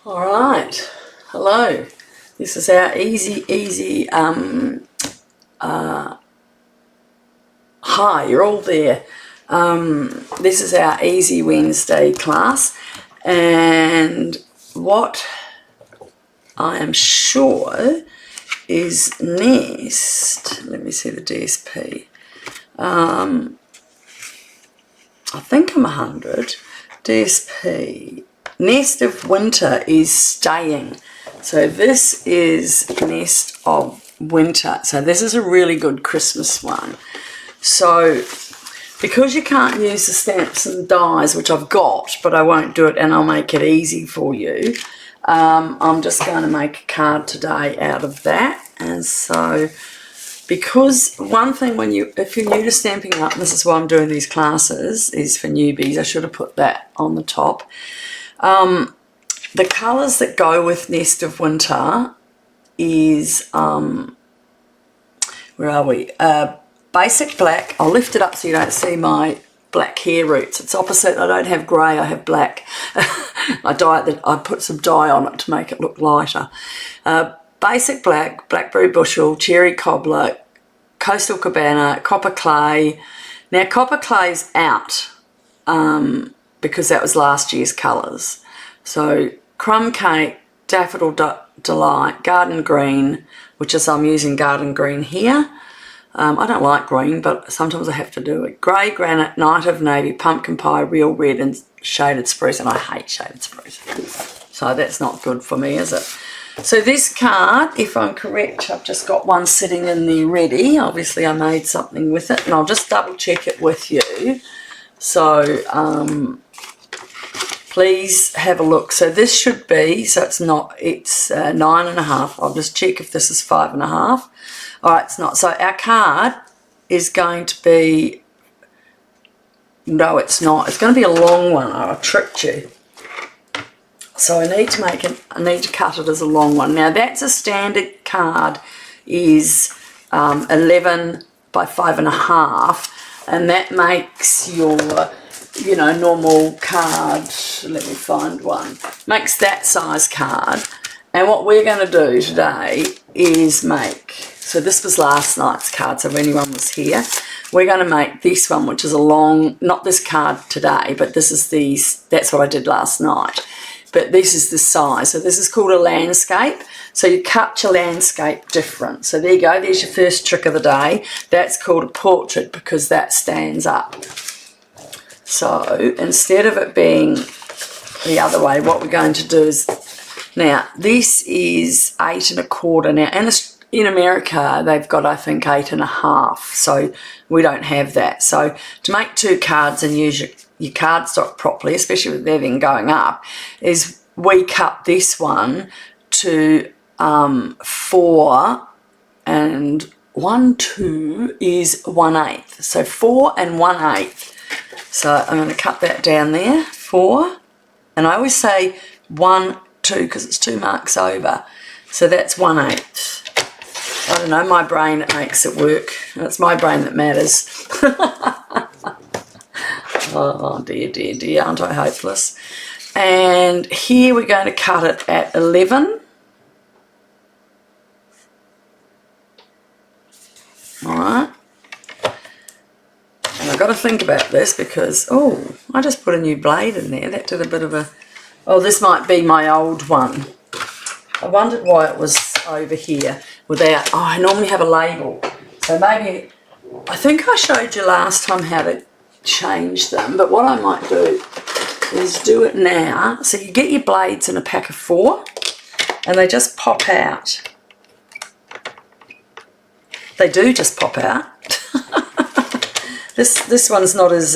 All right, hello. This is our easy. Hi, you're all there. This is our Easy Wednesday class, and what I am sure is Nest. Let me see the DSP. I think I'm 100. DSP. Nest of Winter is staying. So this is Nest of Winter. So this is a really good Christmas one. So because you can't use the stamps and dies, which I've got, but I won't do it and I'll make it easy for you, I'm just going to make a card today out of that. And so because one thing if you're new to Stampin' Up, and this is why I'm doing these classes, is for newbies. I should have put that on the top. The colours that go with Nest of Winter is, where are we? Basic black. I'll lift it up so you don't see my black hair roots. It's opposite. I don't have grey, I have black. I put some dye on it to make it look lighter. Basic black, blackberry bushel, cherry cobbler, coastal cabana, copper clay. Now copper clay's out because that was last year's colours. So crumb cake, daffodil delight, garden green, which is I'm using garden green here. I don't like green, but sometimes I have to do it. Grey granite, night of navy, pumpkin pie, real red, and shaded spruce. And I hate shaded spruce, so that's not good for me, is it? So this card, if I'm correct, I've just got one sitting in there ready. Obviously I made something with it, and I'll just double check it with you. So please have a look. So this should be, so it's 9.5. I'll just check if this is 5.5. All right, it's not. So our card is going to be, no, it's not. It's going to be a long one. I tricked you. So I need to cut it as a long one. Now that's a standard card, is 11 by 5.5, and that makes your, normal card. Let me find one. Makes that size card. And what we're going to do today is so this was last night's card, so if anyone was here, we're going to make this one, which is a long, not this card today, but this is that's what I did last night. But this is the size. So this is called a landscape. So you cut your landscape different. So there you go. There's your first trick of the day. That's called a portrait because that stands up. So instead of it being the other way, what we're going to do is, now this is 8 1/4. Now in America, they've got, I think, 8 1/2. So we don't have that. So to make two cards and use your cardstock properly, especially with everything going up, is we cut this one to 4 and 1/2 is 1/8. So 4 and 1/8. So I'm going to cut that down there, 4, and I always say 1, 2 because it's 2 marks over. So that's 1/8. I don't know, my brain makes it work. It's my brain that matters. Oh dear, aren't I hopeless? And here we're going to cut it at 11. Alright. And I've got to think about this because, oh, I just put a new blade in there. That did a bit of a, oh, this might be my old one. I wondered why it was over here without, oh, I normally have a label. So maybe, I think I showed you last time how to change them, but what I might do is do it now. So you get your blades in a pack of 4 and they just pop out. They do just pop out. This one's not as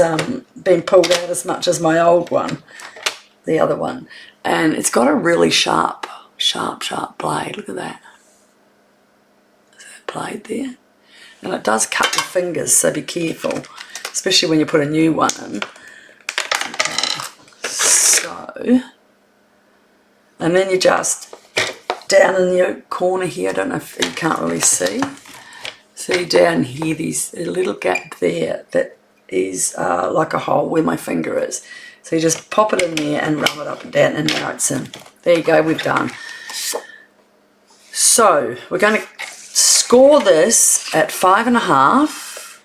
been pulled out as much as my old one, the other one, and it's got a really sharp blade. Look at that. Is that blade there? And it does cut your fingers, so be careful, especially when you put a new one in. Okay. So, and then you just, down in the corner here, I don't know if you can't really see down here, there's a little gap there that is like a hole where my finger is. So you just pop it in there and rub it up and down, and now it's in. There you go, we've done. So we're going to score this at 5.5.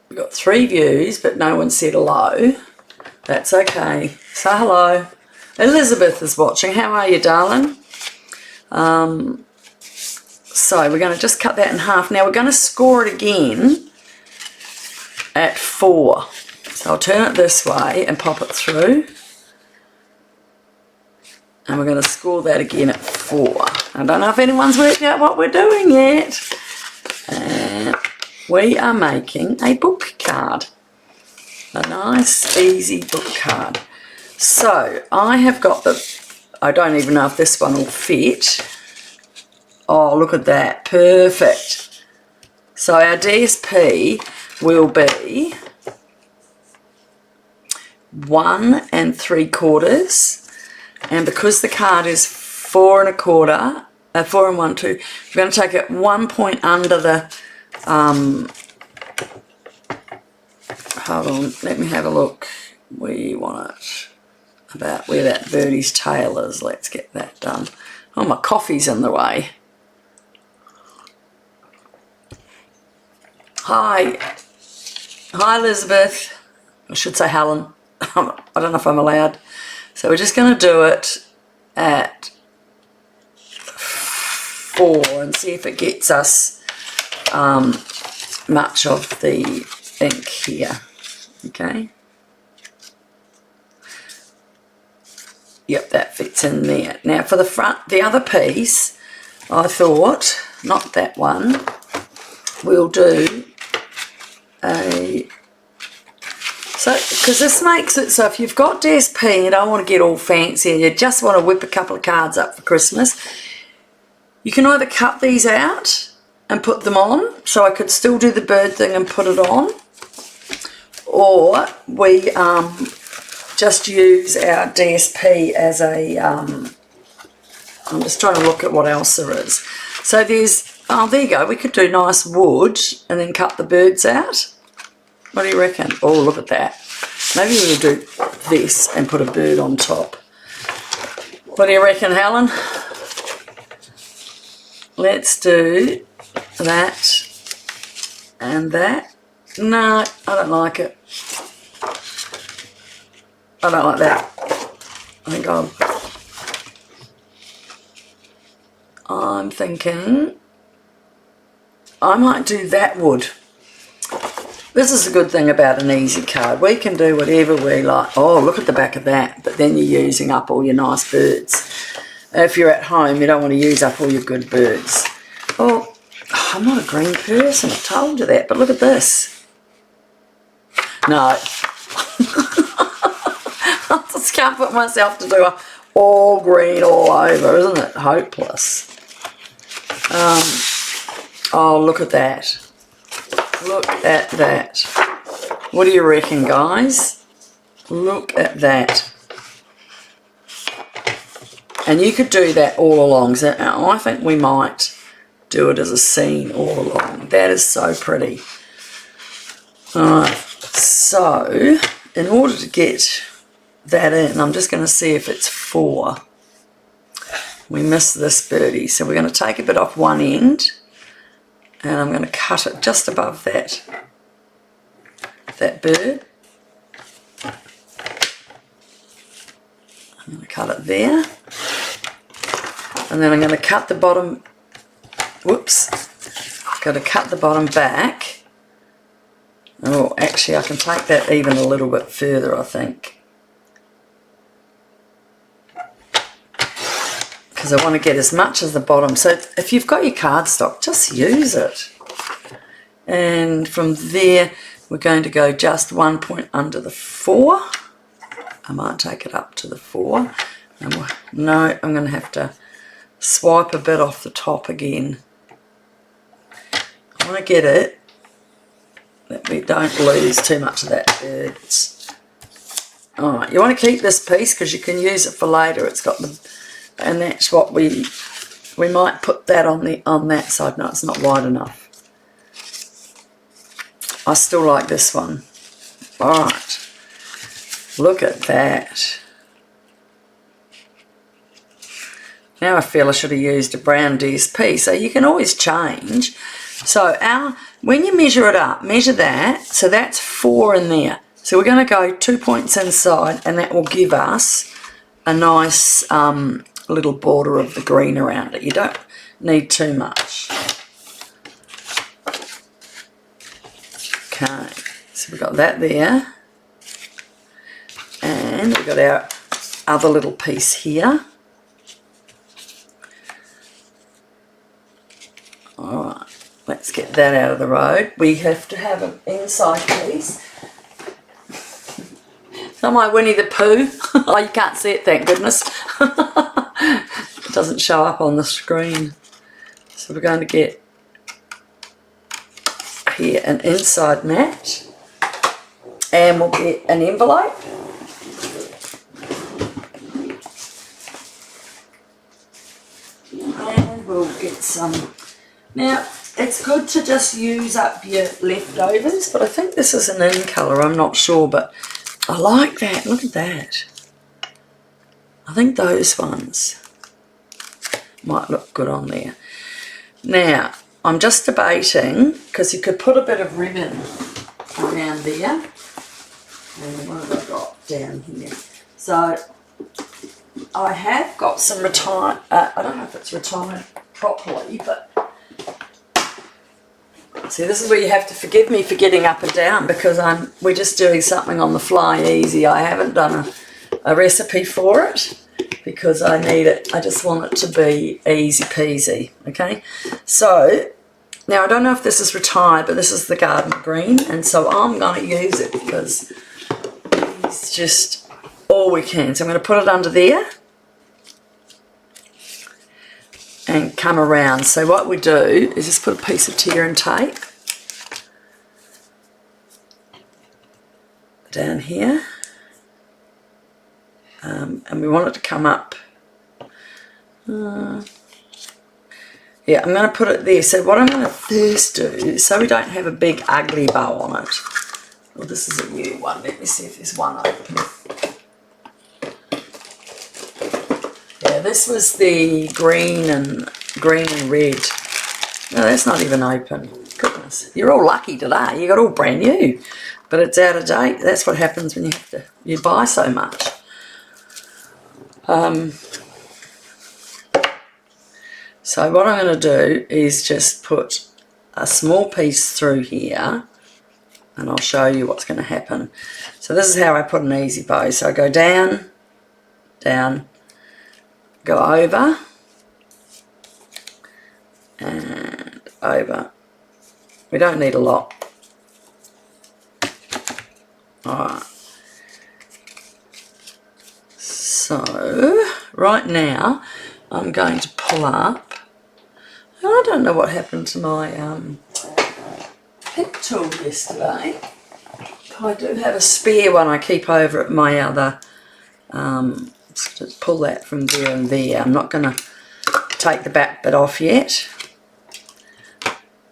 We've got 3 views, but no one said hello. That's okay. Say hello. Elizabeth is watching. How are you, darling? So we're going to just cut that in half. Now we're going to score it again at 4. So I'll turn it this way and pop it through. And we're going to score that again at 4. I don't know if anyone's worked out what we're doing yet. And we are making a book card. A nice, easy book card. So I have got I don't even know if this one will fit. Oh, look at that. Perfect. So our DSP will be 1 3/4. And because the card is 4 1/4, 4 1/2, we're going to take it 1 point under the, hold on, let me have a look. We want it about where that birdie's tail is. Let's get that done. Oh, my coffee's in the way. Hi. Hi, Elizabeth. I should say Helen. I don't know if I'm allowed. So we're just going to do it at 4 and see if it gets us much of the ink here. Okay. Yep, that fits in there. Now for the front, the other piece, I thought, not that one, we'll do a... So, because this makes it so if you've got DSP and you don't want to get all fancy and you just want to whip a couple of cards up for Christmas, you can either cut these out and put them on, so I could still do the bird thing and put it on, or we just use our DSP as a, I'm just trying to look at what else there is. So there's, oh there you go, we could do nice wood and then cut the birds out. What do you reckon? Oh, look at that. Maybe we'll do this and put a bird on top. What do you reckon, Helen? Let's do that and that. No, I don't like it. I don't like that. I think I'm thinking I might do that wood. This is a good thing about an easy card. We can do whatever we like. Oh, look at the back of that. But then you're using up all your nice birds. If you're at home, you don't want to use up all your good birds. Oh, I'm not a green person. I told you that. But look at this. No. I just can't put myself to do a all green all over. Isn't it hopeless? Oh, look at that. Look at that. What do you reckon, guys? Look at that. And you could do that all along. So I think we might do it as a scene all along. That is so pretty. Alright, so in order to get that in, I'm just going to see if it's 4. We missed this birdie. So we're going to take a bit off one end. And I'm going to cut it just above that bird. I'm going to cut it there. And then I'm going to cut the bottom, whoops, got to cut the bottom back. Oh, actually I can take that even a little bit further, I think. Because I want to get as much as the bottom. So if you've got your cardstock, just use it. And from there, we're going to go just 1 point under the 4. I might take it up to the 4. And no, I'm going to have to swipe a bit off the top again. I want to get it that we don't lose too much of that birds. Alright, you want to keep this piece because you can use it for later. It's got the... And that's what we might put that on that side. No, it's not wide enough. I still like this one. All right, look at that. Now I feel I should have used a brown DSP, so you can always change. So when you measure it up, measure that, so that's 4 in there. So we're going to go 2 points inside, and that will give us a nice little border of the green around it. You don't need too much. Okay, so we've got that there, and we've got our other little piece here. Alright, let's get that out of the road. We have to have an inside piece. Not my Winnie the Pooh. Oh, you can't see it, thank goodness. It doesn't show up on the screen. So we're going to get here an inside mat, and we'll get an envelope. And we'll get some. Now, it's good to just use up your leftovers, but I think this is an in colour, I'm not sure, but I like that. Look at that. I think those ones might look good on there. Now, I'm just debating, because you could put a bit of ribbon around there. And what have I got down here? So, I have got some retired, I don't know if it's retired properly, but see, this is where you have to forgive me for getting up and down, because we're just doing something on the fly easy. I haven't done a recipe for it because I need it. I just want it to be easy peasy, okay? So, now I don't know if this is retired, but this is the garden green, and so I'm going to use it because it's just all we can. So I'm going to put it under there and come around. So what we do is just put a piece of tear and tape down here, and we want it to come up. Yeah, I'm going to put it there. So what I'm going to first do, so we don't have a big ugly bow on it. Well, this is a new one. Let me see if there's one open. Yeah, this was the green and red. No, that's not even open. Goodness, you're all lucky today. You got all brand new, but it's out of date. That's what happens when you buy so much. So what I'm going to do is just put a small piece through here, and I'll show you what's going to happen. So this is how I put an easy bow. So I go down, down, go over, and over. We don't need a lot. Alright. So, right now, I'm going to pull up. I don't know what happened to my pick tool yesterday. I do have a spare one I keep over at my other. Just pull that from there and there. I'm not going to take the back bit off yet.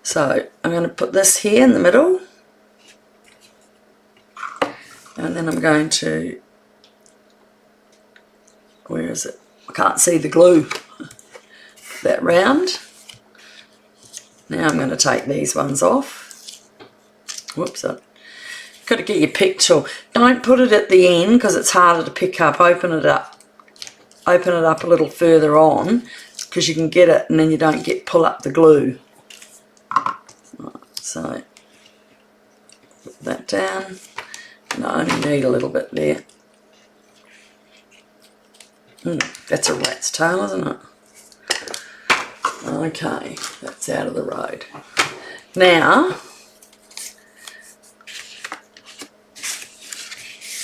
So I'm going to put this here in the middle, and then I'm going to, where is it? I can't see the glue. That round. Now I'm going to take these ones off. Whoops, I've got to get your pick tool. Don't put it at the end because it's harder to pick up. Open it up a little further on because you can get it and then you don't pull up the glue. Right, so put that down. And I only need a little bit there. That's a rat's tail, isn't it? Okay, that's out of the road. Now,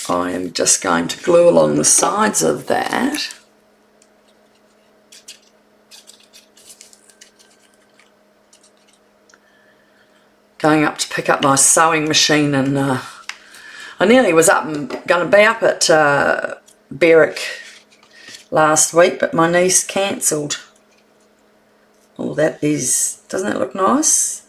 I am just going to glue along the sides of that. Going up to pick up my sewing machine, and I nearly was going to be up at Berwick last week, but my niece cancelled. Oh, that is, doesn't that look nice?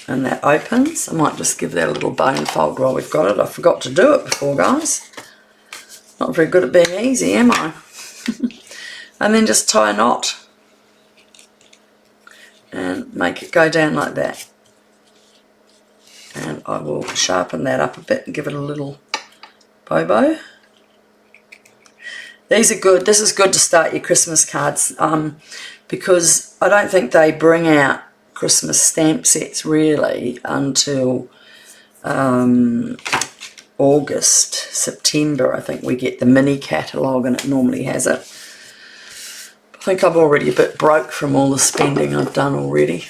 and that opens. I might just give that a little bone fold while we've got it. I forgot to do it before, guys. Not very good at being easy, am I? And then just tie a knot and make it go down like that. And I will sharpen that up a bit and give it a little bow. These are good. This is good to start your Christmas cards because I don't think they bring out Christmas stamp sets really until August, September. I think we get the mini catalogue and it normally has it. I think I'm already a bit broke from all the spending I've done already.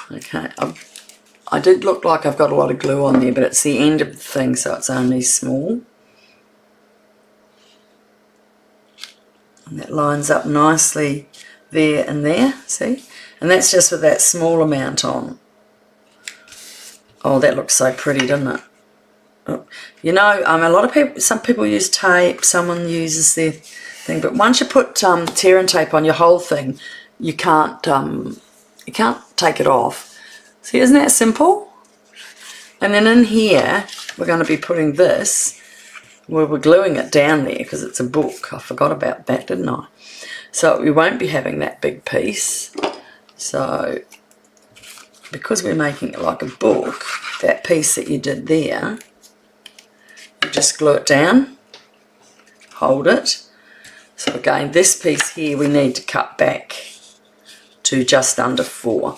Okay, I did look like I've got a lot of glue on there, but it's the end of the thing, so it's only small. And that lines up nicely there and there, see? And that's just with that small amount on. Oh, that looks so pretty, doesn't it? Oh. You know, a lot of people, some people use tape, someone uses their thing, but once you put tear and tape on your whole thing, you can't take it off. See, isn't that simple? And then in here, we're going to be putting this, where we're gluing it down there because it's a book. I forgot about that, didn't I? So we won't be having that big piece. So because we're making it like a book, that piece that you did there, you just glue it down, hold it. So again, this piece here we need to cut back to just under 4.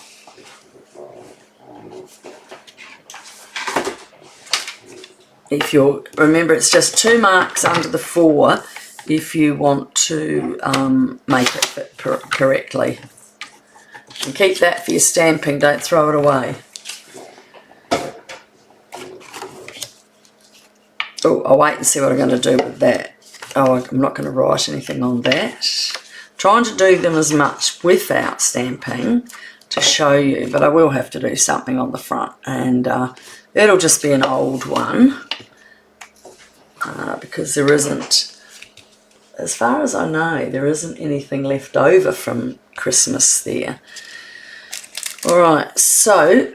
If you're, remember it's just 2 marks under the 4 if you want to make it fit correctly. And keep that for your stamping, don't throw it away. Oh, I'll wait and see what I'm going to do with that. Oh, I'm not going to write anything on that. Trying to do them as much without stamping to show you, but I will have to do something on the front, and it'll just be an old one because there isn't, as far as I know, there isn't anything left over from Christmas there. Alright, so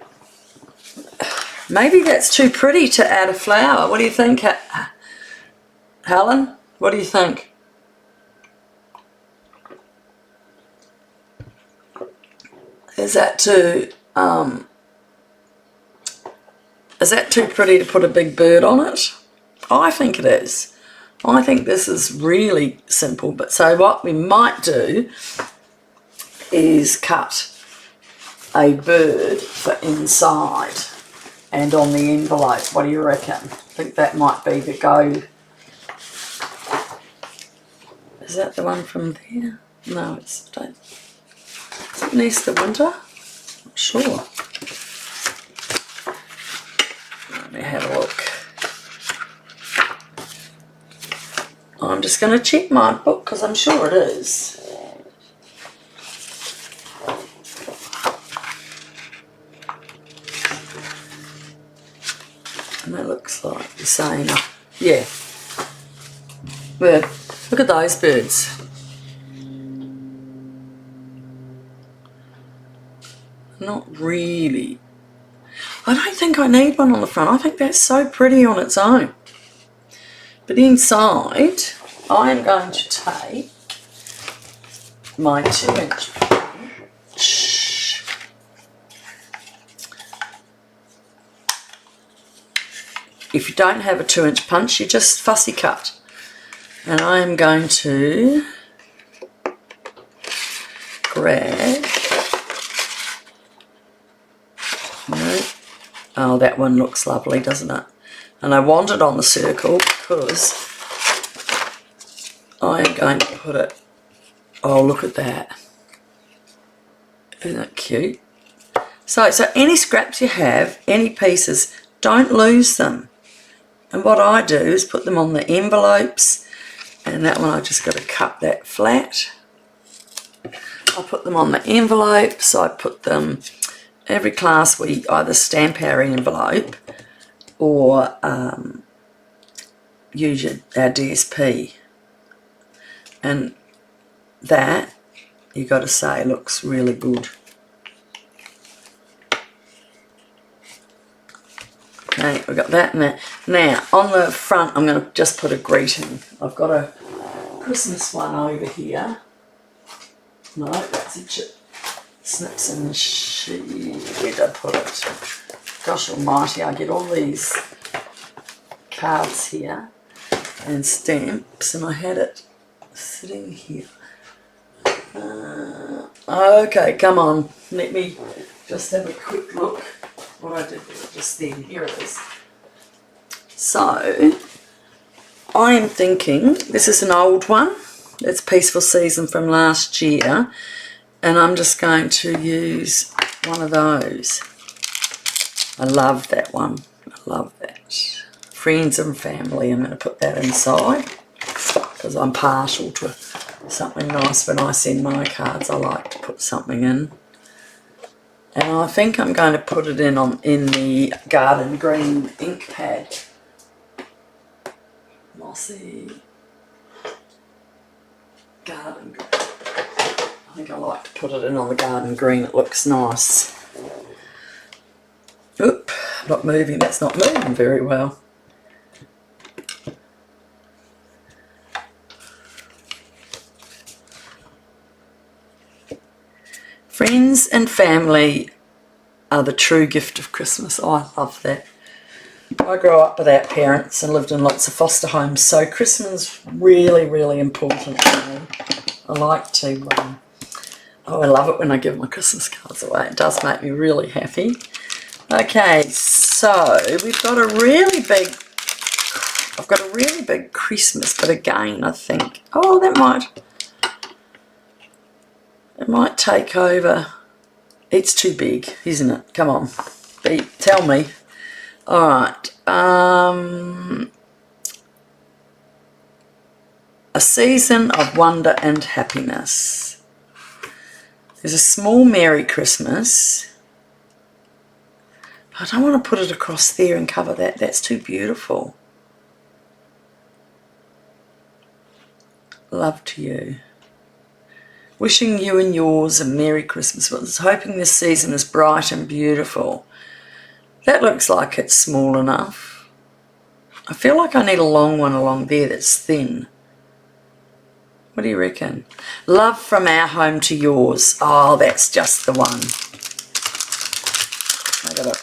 maybe that's too pretty to add a flower. What do you think, Helen? What do you think? Is that too pretty to put a big bird on it? I think it is. I think this is really simple. But so what we might do is cut a bird for inside and on the envelope. What do you reckon? I think that might be the go. Is that the one from there? No, it's don't. Is it Neste Winter? Not sure. Let me have a look. I'm just going to check my book because I'm sure it is. And that looks like the same. Yeah. But look at those birds. Not really. I don't think I need one on the front. I think that's so pretty on its own. But inside, I am going to take my 2-inch punch. If you don't have a 2-inch punch, you just fussy cut. And I am going to grab. Oh, that one looks lovely, doesn't it? And I want it on the circle because I am going to put it, oh look at that, isn't that cute? So any scraps you have, any pieces, don't lose them. And what I do is put them on the envelopes, and that one I just got to cut that flat. I put them on the envelopes, I put them, every class we either stamp our envelope or use our DSP, and that, you got to say, looks really good. Okay, we've got that and that. Now, on the front, I'm going to just put a greeting. I've got a Christmas one over here. No, that's a chip. Snips and where'd I put it? Gosh almighty, I get all these cards here and stamps, and I had it sitting here. Okay, come on. Let me just have a quick look what I did with it just then. Here it is. So, I am thinking, this is an old one. It's Peaceful Season from last year. And I'm just going to use one of those. I love that one. I love that. Friends and family, I'm going to put that inside because I'm partial to something nice. When I send my cards, I like to put something in. And I think I'm going to put it in the garden green ink pad. Mossy garden green. I think I like to put it in on the garden green. It looks nice. Oop, not moving. That's not moving very well. Friends and family are the true gift of Christmas. Oh, I love that. I grew up without parents and lived in lots of foster homes, so Christmas is really, really important to me. I like to, oh, I love it when I give my Christmas cards away. It does make me really happy. Okay, so we've got a really big, I've got a really big Christmas, but again, I think, oh, it might take over. It's too big, isn't it? Come on, tell me. All right. A season of wonder and happiness. There's a small Merry Christmas. I don't want to put it across there and cover that. That's too beautiful. Love to you. Wishing you and yours a Merry Christmas. I was hoping this season is bright and beautiful. That looks like it's small enough. I feel like I need a long one along there that's thin. What do you reckon? Love from our home to yours. Oh, that's just the one. I gotta,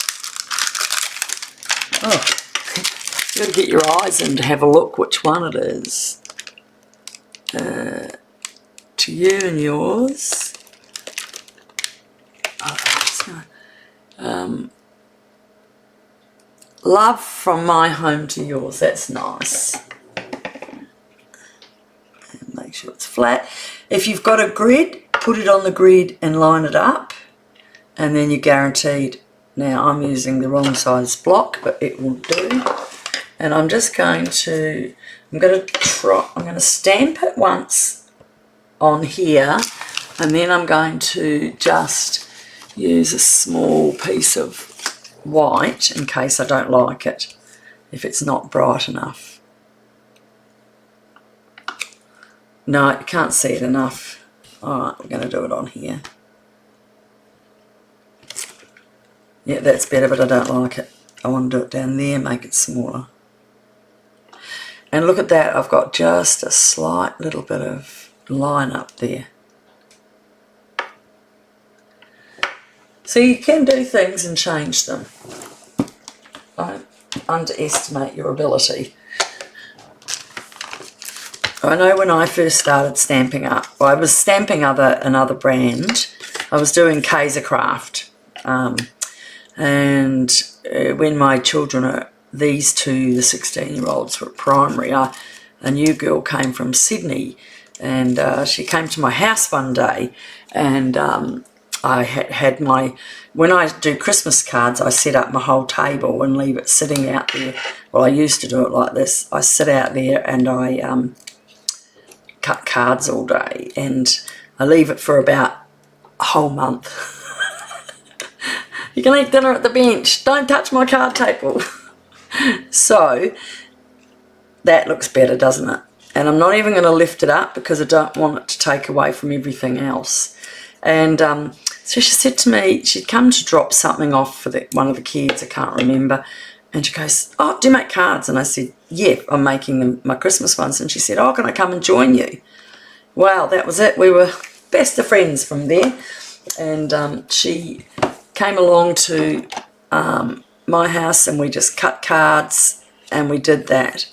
oh, you gotta get your eyes in to have a look which one it is. To you and yours. Oh, love from my home to yours. That's nice. And make sure it's flat. If you've got a grid, put it on the grid and line it up, and then you're guaranteed. Now I'm using the wrong size block, but it will do. And I'm just going to, I'm going to stamp it once on here, and then I'm going to just use a small piece of white in case I don't like it, if it's not bright enough. No, you can't see it enough. Alright, we're going to do it on here. Yeah, that's better, but I don't like it. I want to do it down there, make it smaller. And look at that, I've got just a slight little bit of line up there. So you can do things and change them. Don't underestimate your ability. I know when I first started Stampin' Up, well, I was stamping another brand. I was doing Kaisercraft. And when my children, these two, the 16-year-olds, were at primary, a new girl came from Sydney, and she came to my house one day, and I had my, when I do Christmas cards, I set up my whole table and leave it sitting out there. Well, I used to do it like this. I sit out there and I cut cards all day, and I leave it for about a whole month. You can eat dinner at the bench. Don't touch my card table. So that looks better, doesn't it? And I'm not even going to lift it up because I don't want it to take away from everything else. And so she said to me, she'd come to drop something off for one of the kids, I can't remember. And she goes, oh, do you make cards? And I said, yeah, I'm making them, my Christmas ones. And she said, oh, can I come and join you? Well, that was it. We were best of friends from there. And she came along to my house and we just cut cards and we did that.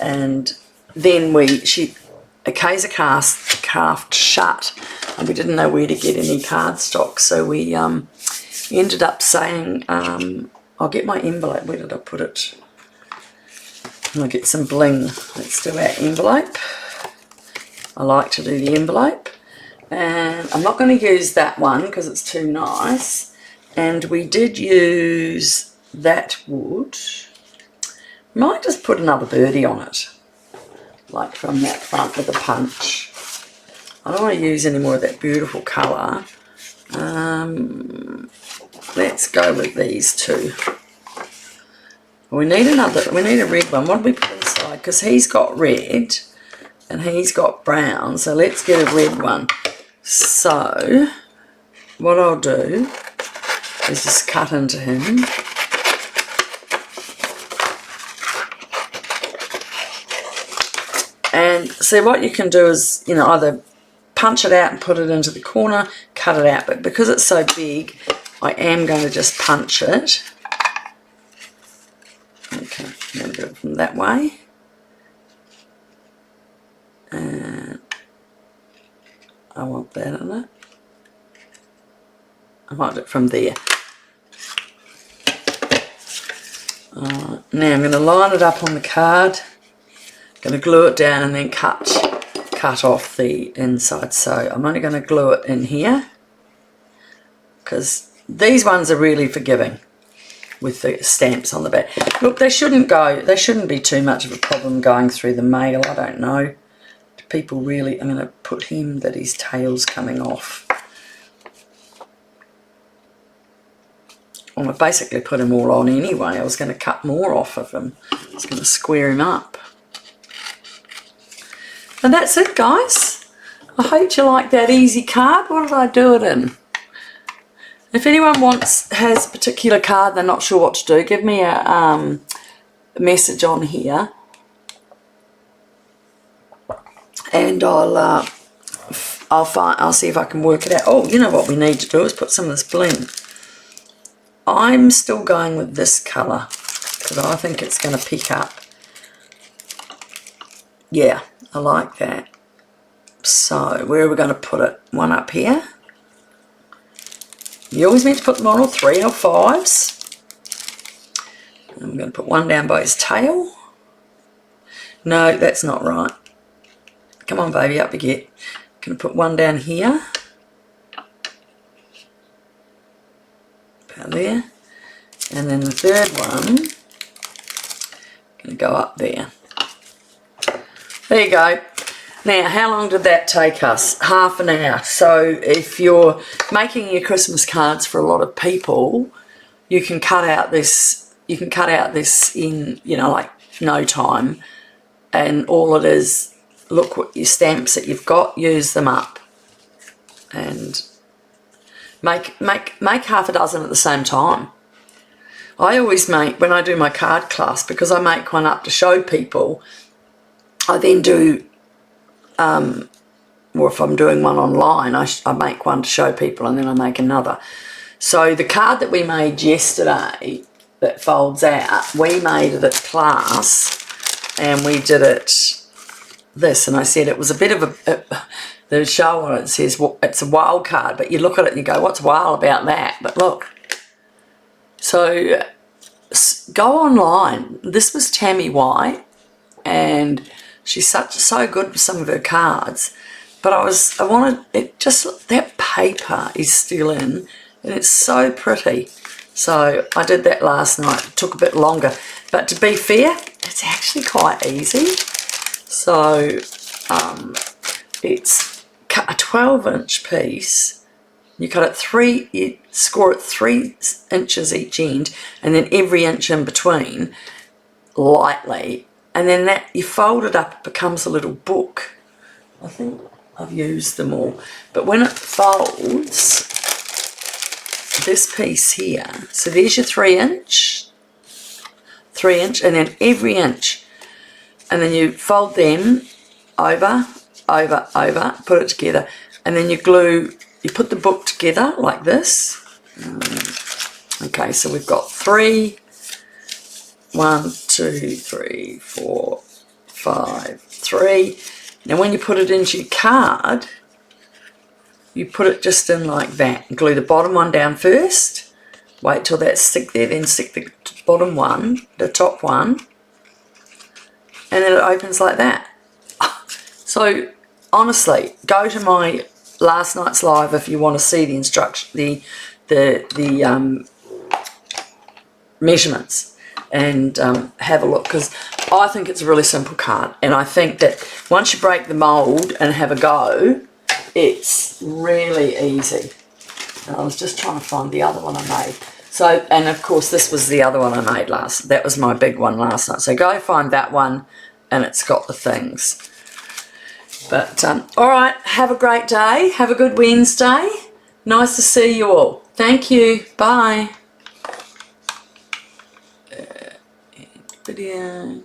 And then a Kaiser craft shut and we didn't know where to get any cardstock. So we ended up saying, I'll get my envelope. Where did I put it? I'll get some bling. Let's do our envelope. I like to do the envelope. And I'm not going to use that one because it's too nice. And we did use that wood. Might just put another birdie on it. Like from that front with a punch. I don't want to use any more of that beautiful colour. Let's go with these two. We need a red one. What do we put inside? Because he's got red and he's got brown. So let's get a red one. So what I'll do is just cut into him. And see, what you can do is, you know, either punch it out and put it into the corner, cut it out. But because it's so big, I am going to just punch it. Okay, I'm going to do it from that way. And I want that in it. I want it from there. Now I'm going to line it up on the card. Going to glue it down and then cut off the inside. So I'm only going to glue it in here because these ones are really forgiving with the stamps on the back. Look, they shouldn't be too much of a problem going through the mail. I don't know. Do people really, I'm going to put him that his tail's coming off. Well, I basically put him all on anyway. I was going to cut more off of him. I was going to square him up. And that's it, guys. I hope you like that easy card. What did I do it in? If anyone has a particular card they're not sure what to do, give me a message on here, and I'll see if I can work it out. Oh, you know what we need to do is put some of this bling. I'm still going with this colour because I think it's going to pick up. Yeah, I like that. So where are we going to put it? One up here. You always need to put them on all 3 or 5s. I'm going to put one down by his tail. No, that's not right. Come on, baby, up you get. I'm going to put one down here. About there. And then the third one, going to go up there. There you go. Now, how long did that take us? Half an hour. So if you're making your Christmas cards for a lot of people, you can cut out this. You can cut out this in, you know, like no time. And all it is, look what your stamps that you've got, use them up, and make half a dozen at the same time. I always make, when I do my card class, because I make one up to show people, I then do. Or if I'm doing one online, I make one to show people and then I make another. So the card that we made yesterday that folds out, we made it at class and we did it this, and I said it was a bit of the show on it says, well, it's a wild card, but you look at it and you go, what's wild about that? But look, so go online. This was Tammy White, and she's so good with some of her cards, but I wanted it, just that paper is still in and it's so pretty. So I did that last night. It took a bit longer, but to be fair, it's actually quite easy. So it's cut a 12-inch piece. You cut it you score it 3 inches each end, and then every inch in between lightly. and then that you fold it up, it becomes a little book. I think I've used them all, but when it folds, this piece here, so there's your 3-inch, and then every inch, and then you fold them over, put it together, and then you put the book together like this. Okay, so we've got 3, 1, 2, 3, 4, 5, 3. Now when you put it into your card, you put it just in like that. Glue the bottom one down first, wait till that's stick there, then stick the bottom one, the top one, and then it opens like that. So honestly, go to my last night's live if you want to see the instruction, the measurements, and have a look, because I think it's a really simple card, and I think that once you break the mould and have a go, it's really easy. And I was just trying to find the other one I made. So, and of course this was the other one I made that was my big one last night. So go find that one, and it's got the things. But all right, have a great day, have a good Wednesday. Nice to see you all. Thank you, bye. Video.